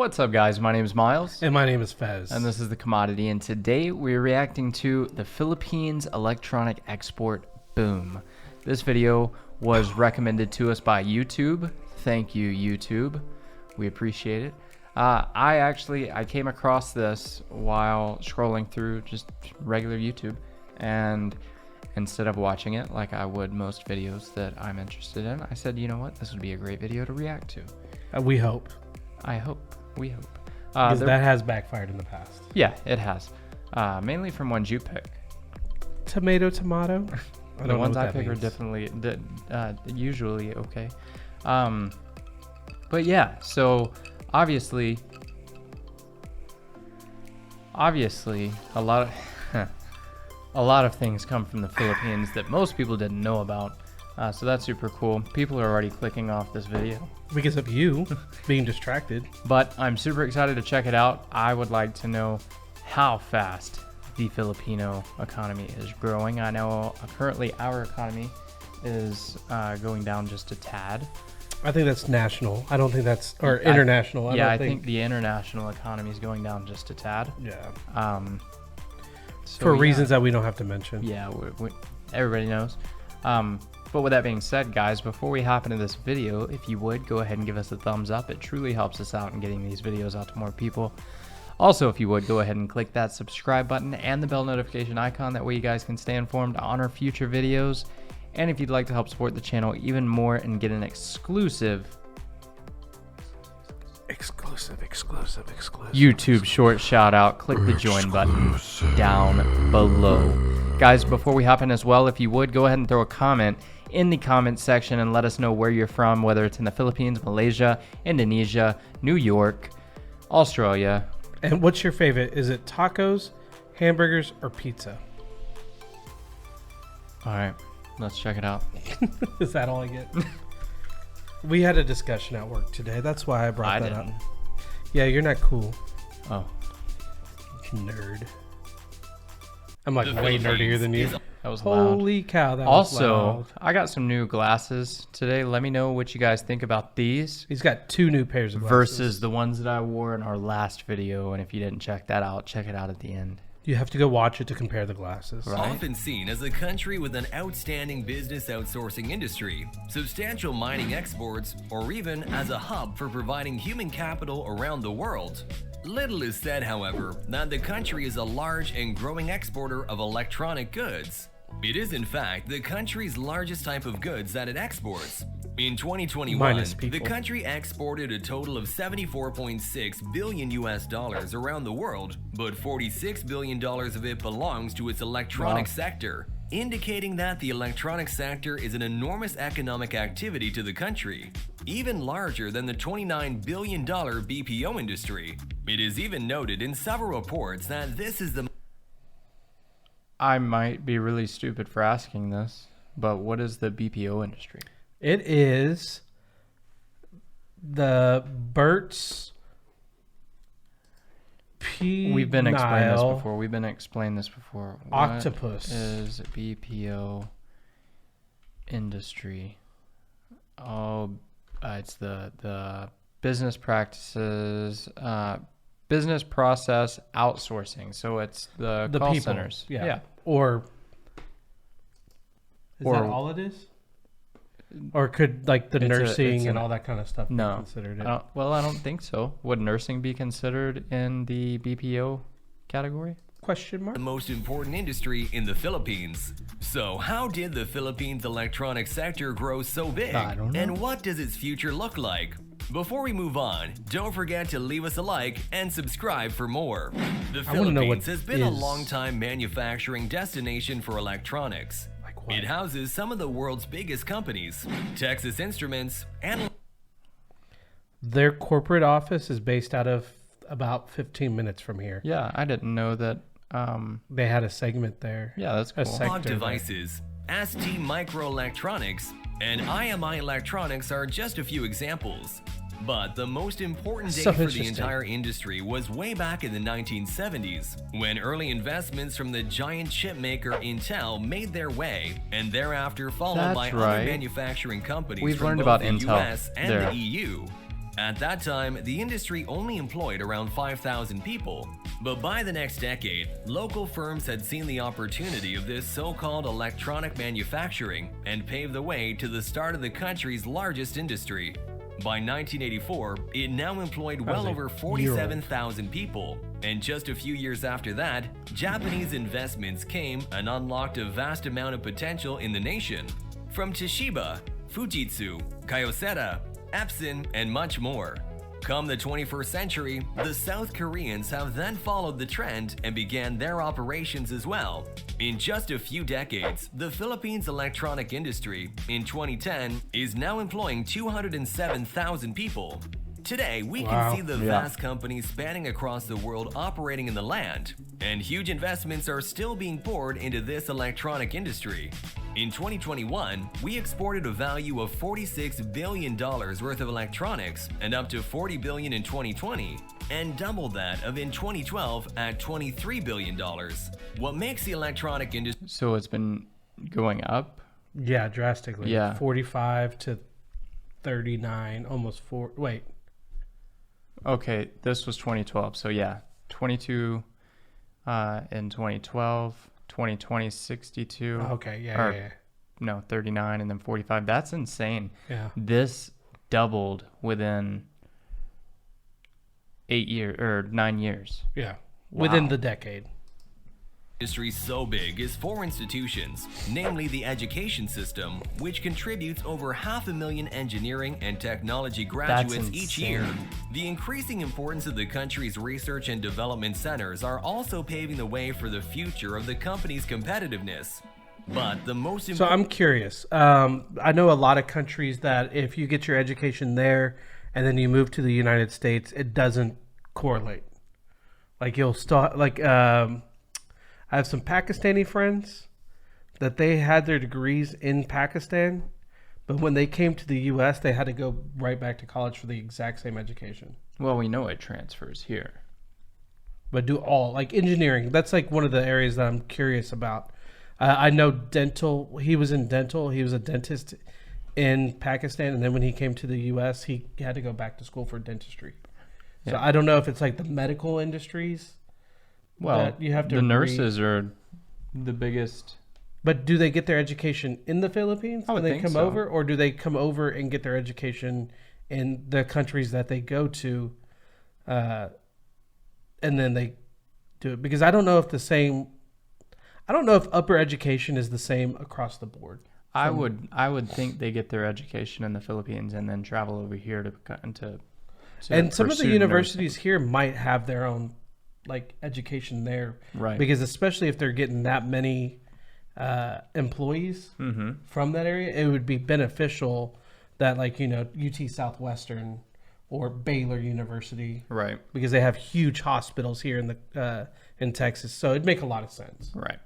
What's up, guys? My name is Miles. And my name is Fez. And this is The Commodity. And today we're reacting to the Philippines electronic export boom. This video was recommended to us by YouTube. Thank you, YouTube. We appreciate it. I came across this while scrolling through just regular YouTube. And instead of watching it like I would most videos that I'm interested in, I said, you know what? This would be a great video to react to. We hope. I hope. We hope. Because that has backfired in the past. Yeah, it has. Mainly from ones you pick. Tomato. The ones I pick are definitely usually okay. But yeah, so obviously a lot of things come from the Philippines that most people didn't know about. So that's super cool. People are already clicking off this video. Because of you being distracted. But I'm super excited to check it out. I would like to know how fast the Filipino economy is growing. I know currently our economy is going down just a tad. I think that's national. I don't think that's, or international. I think the international economy is going down just a tad. Yeah. For reasons that we don't have to mention. Yeah, everybody knows. But with that being said, guys, before we hop into this video, if you would, go ahead and give us a thumbs up. It truly helps us out in getting these videos out to more people. Also, if you would, go ahead and click that subscribe button and the bell notification icon. That way you guys can stay informed on our future videos. And if you'd like to help support the channel even more and get an exclusive YouTube short shout out, click the join button down below. Guys, before we hop in as well, if you would, go ahead and throw a comment in the comment section and let us know where you're from, whether it's in the Philippines, Malaysia, Indonesia, New York, Australia. And what's your favorite? Is it tacos, hamburgers, or pizza? All right, let's check it out. Is that all I get? We had a discussion at work today. That's why I brought that up. Yeah, you're not cool. Oh. Nerd. I'm like way nerdier than you. That was loud. Holy cow, that was loud. Also, I got some new glasses today. Let me know what you guys think about these. He's got 2 new pairs of glasses. Versus the ones that I wore in our last video. And if you didn't check that out, check it out at the end. You have to go watch it to compare the glasses. Right. Often seen as a country with an outstanding business outsourcing industry, substantial mining exports, or even as a hub for providing human capital around the world. Little is said, however, that the country is a large and growing exporter of electronic goods. It is, in fact, the country's largest type of goods that it exports. In 2021, the country exported a total of $74.6 billion around the world, but $46 billion of it belongs to its electronic sector, indicating that the electronic sector is an enormous economic activity to the country, even larger than the $29 billion BPO industry. It is even noted in several reports that this is the... I might be really stupid for asking this, but what is the BPO industry? It is the Burt's We've been explaining this before. Octopus. What is BPO industry? Oh, it's the business practices, business process outsourcing. So it's the call people. Centers. Yeah. Or is that all it is? Or could like the nursing and all that kind of stuff be considered it? I don't think so. Would nursing be considered in the BPO category? Question mark? The most important industry in the Philippines. So how did the Philippines electronic sector grow so big? I don't know. And what does its future look like? Before we move on, don't forget to leave us a like and subscribe for more. The Philippines has been a long-time manufacturing destination for electronics. It houses some of the world's biggest companies, Texas Instruments, and... Their corporate office is based out of about 15 minutes from here. Yeah, I didn't know that. They had a segment there. Yeah, that's cool. Log devices, ST Microelectronics, and IMI Electronics are just a few examples. But the most important date for the entire industry was way back in the 1970s, when early investments from the giant chip maker Intel made their way, and thereafter followed by other manufacturing companies from both the US and the EU. At that time, the industry only employed around 5,000 people. But by the next decade, local firms had seen the opportunity of this so-called electronic manufacturing and paved the way to the start of the country's largest industry. By 1984, it now employed well over 47,000 people. And just a few years after that, Japanese investments came and unlocked a vast amount of potential in the nation. From Toshiba, Fujitsu, Kyocera, Epson, and much more. Come the 21st century, the South Koreans have then followed the trend and began their operations as well. In just a few decades, the Philippines' electronic industry, in 2010, is now employing 207,000 people. Today, we can see the vast companies spanning across the world operating in the land, and huge investments are still being poured into this electronic industry. In 2021, we exported a value of $46 billion worth of electronics and up to $40 billion in 2020, and double that of in 2012 at $23 billion. What makes the electronic industry... So it's been going up? Yeah, drastically. Yeah. 45 to 39, almost 4. Wait. Okay, this was 2012. So yeah, 22 in 2012, 2020 62. Okay, yeah. No, 39 and then 45. That's insane. Yeah. This doubled within 9 years. Yeah. Wow. Within the decade. Industry so big is 4 institutions, namely the education system, which contributes over 500,000 engineering and technology graduates each year. The increasing importance of the country's research and development centers are also paving the way for the future of the company's competitiveness. But the most important... So I'm curious. I know a lot of countries that if you get your education there and then you move to the United States, it doesn't correlate. Like you'll start I have some Pakistani friends that they had their degrees in Pakistan, but when they came to the U.S., they had to go right back to college for the exact same education. Well, we know it transfers here. But do all, like engineering, that's like one of the areas that I'm curious about. I know dental, he was in dental, he was a dentist in Pakistan, and then when he came to the U.S., he had to go back to school for dentistry. Yeah. So I don't know if it's like the medical industries. Well, you have to the nurses are the biggest. But do they get their education in the Philippines when they come so. over, or do they come over and get their education in the countries that they go to, and then they do it? Because I don't know if upper education is the same across the board. I would think they get their education in the Philippines and then travel over here to and some of the universities nursing. Here might have their own like education there, right? Because especially if they're getting that many employees from that area, it would be beneficial that like UT Southwestern or Baylor University, right? Because they have huge hospitals here in Texas, so it'd make a lot of sense, right?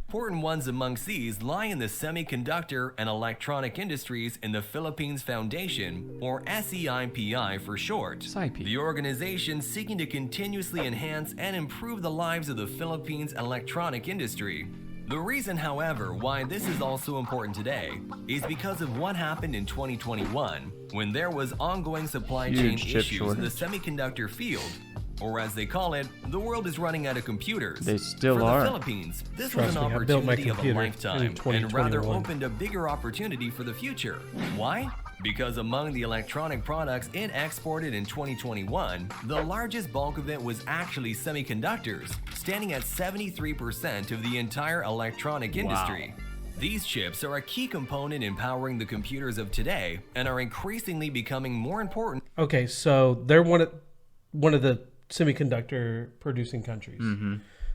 Important ones amongst these lie in the semiconductor and electronic industries in the Philippines Foundation, or SEIPI for short. The organization seeking to continuously enhance and improve the lives of the Philippines electronic industry. The reason, however, why this is also important today is because of what happened in 2021, when there was ongoing supply chain issues in the semiconductor field. Or as they call it, the world is running out of computers. They still are. For the Philippines, this was an opportunity of a lifetime and rather opened a bigger opportunity for the future. Why? Because among the electronic products it exported in 2021, the largest bulk of it was actually semiconductors, standing at 73% of the entire electronic industry. Wow. These chips are a key component in powering the computers of today and are increasingly becoming more important. Okay, so they're one of the semiconductor producing countries.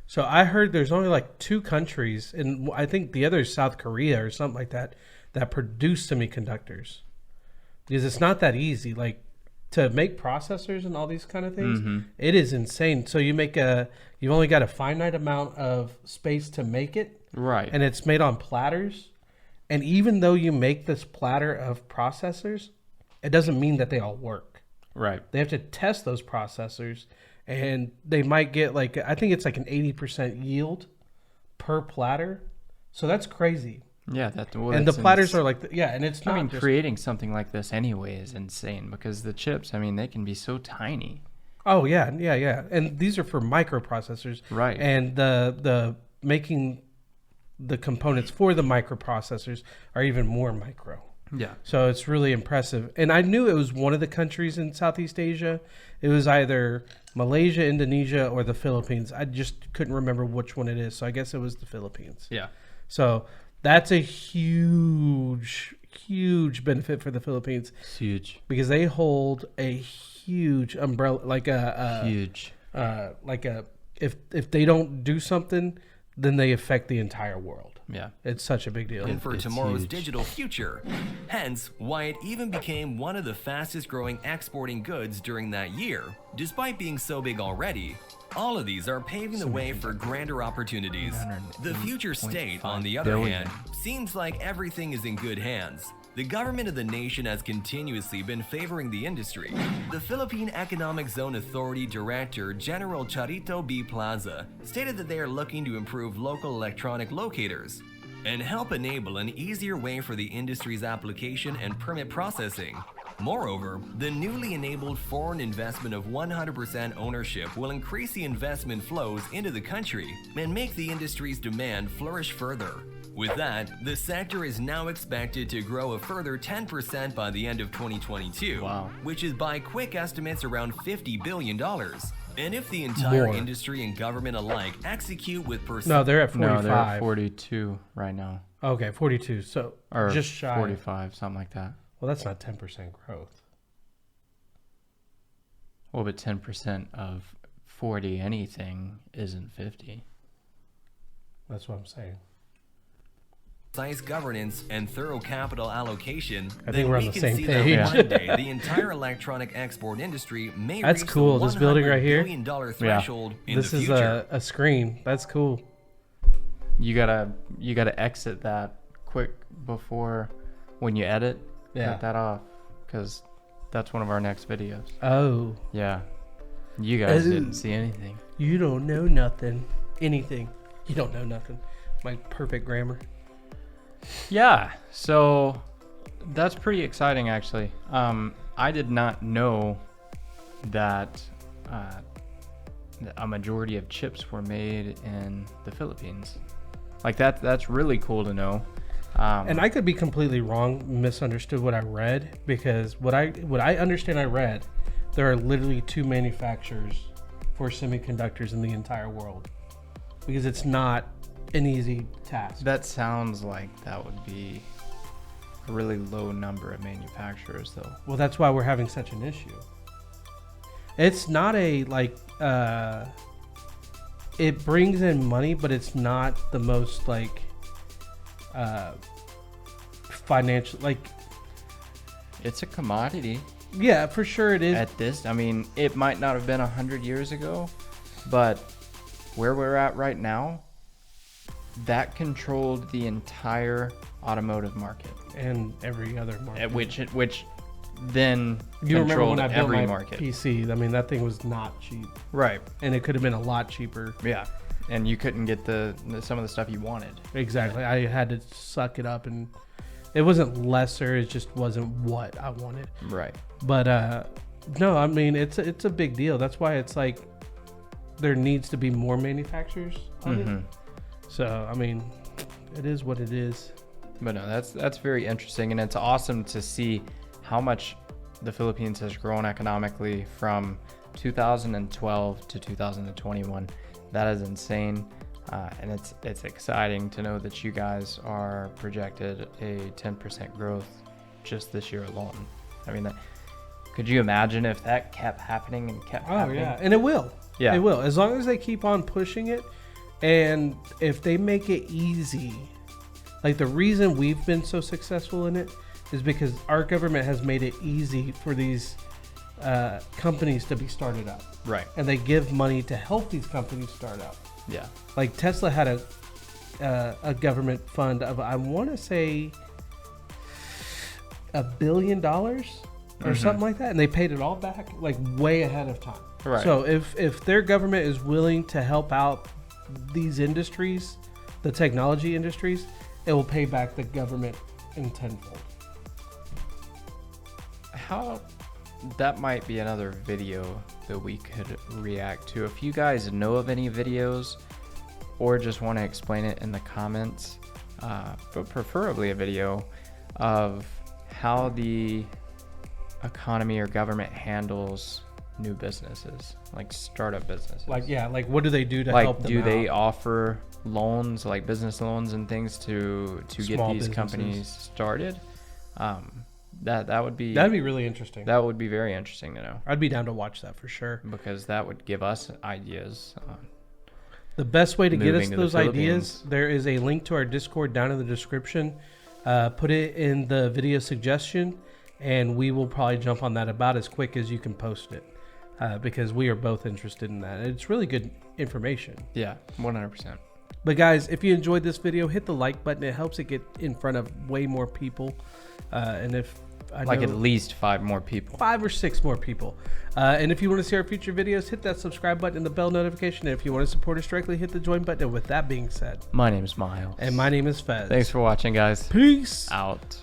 So I heard there's only like 2 countries, and I think the other is South Korea or something like that produce semiconductors. Because it's not that easy, like to make processors and all these kind of things. It is insane. So you've only got a finite amount of space to make it, right? And it's made on platters. And even though you make this platter of processors, it doesn't mean that they all work. Right. They have to test those processors, and they might get like, I think it's like an 80% yield per platter. So that's crazy. Yeah, and the platters are like, and it's not. I mean, just, creating something like this anyway is insane because the chips, I mean, they can be so tiny. oh yeah, and these are for microprocessors, Right. And the making the components for the microprocessors are even more micro. Yeah. So it's really impressive. And I knew it was one of the countries in Southeast Asia. It was either Malaysia, Indonesia, or the Philippines. I just couldn't remember which one it is. So I guess it was the Philippines. Yeah. So that's a huge benefit for the Philippines It's huge. because they hold a huge umbrella, like Huge. if they don't do something, then they affect the entire world. Yeah. It's such a big deal. And for It's tomorrow's huge. digital future. Hence, why it even became one of the fastest growing exporting goods during that year. Despite being so big already, all of these are paving the way for grander opportunities. The future state, on the other billion. hand, seems like everything is in good hands. The government of the nation has continuously been favoring the industry. The Philippine Economic Zone Authority Director General Charito B. Plaza stated that they are looking to improve local electronic locators and help enable an easier way for the industry's application and permit processing. Moreover, the newly enabled foreign investment of 100% ownership will increase the investment flows into the country and make the industry's demand flourish further. With that, the sector is now expected to grow a further 10% by the end of 2022, Wow. which is by quick estimates around $50 billion. And if the entire More. industry and government alike execute with No, they're at 45. No, they're at 42 right now. Okay, 42. So Or just shy. 45, something like that. Well, that's not 10% growth. Well, but 10% of 40 anything isn't 50. That's what I'm saying. precise governance and thorough capital allocation, I think then we're on we the can same see page. that one day the entire electronic export industry may That's reach cool, the this building right $100 here. billion threshold in This the is future. a screen. That's cool. You gotta exit that quick before when you edit. Yeah. Cut that off because that's one of our next videos. Oh, Yeah. You guys Oh. didn't see anything. you don't know nothing. Anything. You don't know nothing. My perfect grammar. Yeah. So that's pretty exciting, actually. I did not know that a majority of chips were made in the Philippines. Like that's really cool to know. And I could be completely wrong, misunderstood what I read, because what I understand I read, there are literally 2 manufacturers for semiconductors in the entire world, because it's not an easy task. That sounds like that would be a really low number of manufacturers, though. Well, that's why we're having such an issue. It's not a it brings in money, but it's not the most financial, It's a commodity. yeah, for sure it is. At this, I mean, it might not have been 100 years ago, but where we're at right now, that controlled the entire automotive market, And every other market. which then You remember controlled when I built every my market. PC? I mean, that thing was not cheap, Right. and it could have been a lot cheaper. Yeah. And you couldn't get some of the stuff you wanted. Exactly. I had to suck it up, and it wasn't lesser. It just wasn't what I wanted. Right. But no, I mean, it's a big deal. That's why it's like there needs to be more manufacturers of it. So I mean, it is what it is. But no, that's very interesting, and it's awesome to see how much the Philippines has grown economically from 2012 to 2021. That is insane, and it's exciting to know that you guys are projected a 10% growth just this year alone. I mean, could you imagine if that kept happening and kept happening? Yeah, and it will. Yeah. It will, as long as they keep on pushing it, and if they make it easy. Like, the reason we've been so successful in it is because our government has made it easy for these companies to be started up, Right. and they give money to help these companies start up. Yeah. Like Tesla had a government fund of, I want to say, $1 billion or something like that, and they paid it all back like way ahead of time. Right. So if their government is willing to help out these industries, the technology industries, it will pay back the government in tenfold. How that might be another video that we could react to. If you guys know of any videos or just want to explain it in the comments, but preferably a video of how the economy or government handles new businesses, like startup businesses. Like, yeah, like what do they do to like, help them do out? they offer loans, like business loans and things to get Small these businesses. companies started? That would be That'd be really interesting. that would be very interesting to know, I'd be down to watch that for sure. because that would give us ideas. The best way to get us Moving to the those ideas, Philippines. there is a link to our Discord down in the description. Put it in the video suggestion, and we will probably jump on that about as quick as you can post it, because we are both interested in that. It's really good information. Yeah, 100%. But guys, if you enjoyed this video, hit the like button. It helps it get in front of way more people. And if I Like know at least 5 more people. 5 or 6 more people. And if you want to see our future videos, hit that subscribe button and the bell notification. And if you want to support us directly, hit the join button. And with that being said, My name is Miles. and my name is Fez. Thanks for watching, guys. Peace. Out.